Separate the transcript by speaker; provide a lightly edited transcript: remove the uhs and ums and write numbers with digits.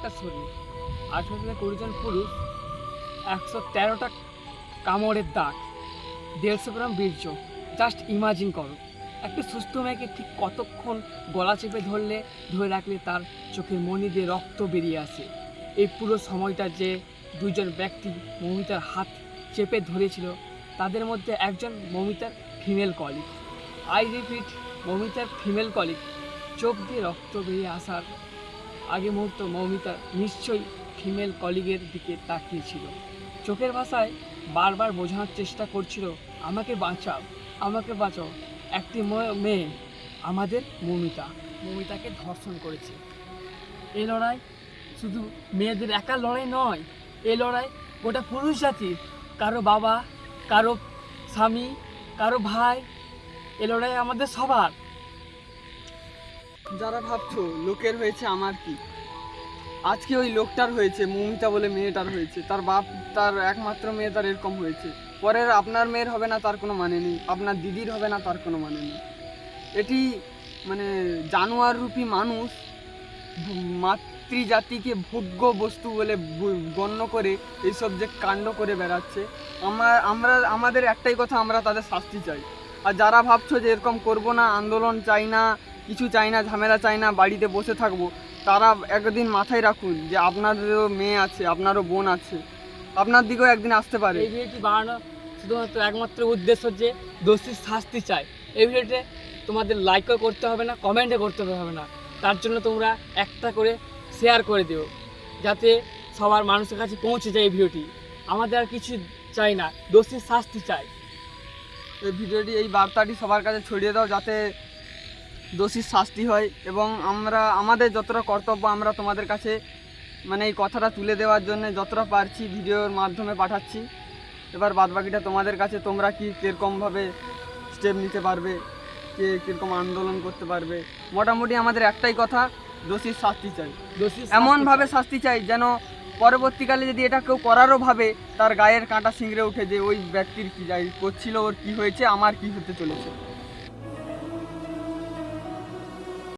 Speaker 1: একটা শরীর, 18 থেকে 20 জন পুরুষ, 113টা কামড়ের দাগ, 150 গ্রাম বীর্য। জাস্ট ইমাজিন করো, একটা সুস্থ মেয়েকে ঠিক কতক্ষণ গলা চেপে ধরে রাখলে তার চোখের মণি দিয়ে রক্ত বেরিয়ে আসে। এই পুরো সময়টা যে দুইজন ব্যক্তি মৌমিতার হাত চেপে ধরেছিল, তাদের মধ্যে একজন মৌমিতার ফিমেল কলিগ। আই রিপিট, মৌমিতার ফিমেল কলিগ। চোখ দিয়ে রক্ত বেরিয়ে আসার আগে মুহূর্ত মৌমিতা নিশ্চয়ই ফিমেল কলিগের দিকে তাকিয়েছিল। চোখের ভাষায় বারবার বোঝানোর চেষ্টা করছিল, আমাকে বাঁচাও, আমাকে বাঁচাও। একটি মেয়ে, আমাদের মৌমিতাকে ধর্ষণ করেছে। এই লড়াই শুধু মেয়েদের একা লড়াই নয়, এই লড়াই গোটা পুরুষ জাতির। কারো বাবা, কারো স্বামী, কারো ভাই, এই লড়াই আমাদের সবার।
Speaker 2: যারা ভাবছো লোকের হয়েছে আমার কি, আজকে ওই লোকটার হয়েছে, মৌমিতা বলে মেয়েটার হয়েছে, তার বাপ, তার একমাত্র মেয়ে, তার এরকম হয়েছে। পরের আপনার মেয়ের হবে না তার কোনো মানে নেই, আপনার দিদির হবে না তার কোনো মানে নেই। এটি মানে জানোয়ার রূপী মানুষ মাতৃজাতিকে ভোগ্য বস্তু বলে গণ্য করে এইসব যে কাণ্ড করে বেড়াচ্ছে, আমাদের একটাই কথা, আমরা তাদের শাস্তি চাই। আর যারা ভাবছো যে এরকম করবো না, আন্দোলন চাই না, কিছু চাই না, ঝামেলা চাই না, বাড়িতে বসে থাকবো, তারা একদিন মাথায় রাখুন যে আপনারও মেয়ে আছে, আপনারও বোন আছে, আপনার দিকেও একদিন আসতে পারে।
Speaker 1: এই ভিডিওটি বানানো শুধুমাত্র একমাত্র উদ্দেশ্য যে দোষীর শাস্তি চাই। এই ভিডিওতে তোমাদের লাইকও করতে হবে না, কমেন্টও করতে হবে না, তার জন্য তোমরা একটা করে শেয়ার করে দিও, যাতে সবার মানুষের কাছে পৌঁছে যায় এই ভিডিওটি। আমাদের আর কিছু চাই না, দোষীর শাস্তি চাই।
Speaker 2: এই ভিডিওটি, এই বার্তাটি সবার কাছে ছড়িয়ে দাও, যাতে দোষীর শাস্তি হয়। এবং আমাদের যতটা কর্তব্য, আমরা তোমাদের কাছে মানে এই কথাটা তুলে দেওয়ার জন্য যতটা পারছি ভিডিওর মাধ্যমে পাঠাচ্ছি। এবার বাদবাকিটা তোমাদের কাছে, তোমরা কি কীরকমভাবে স্টেপ নিতে পারবে, কে কীরকম আন্দোলন করতে পারবে। মোটামুটি আমাদের একটাই কথা, দোষীর শাস্তি চাই, এমনভাবে শাস্তি চাই যেন পরবর্তীকালে যদি এটা কেউ করারও ভাবে, তার গায়ের কাঁটা শিংড়ে উঠে যে ওই ব্যক্তির কী যাই করছিল, ওর কী হয়েছে, আমার কী হতে চলেছে।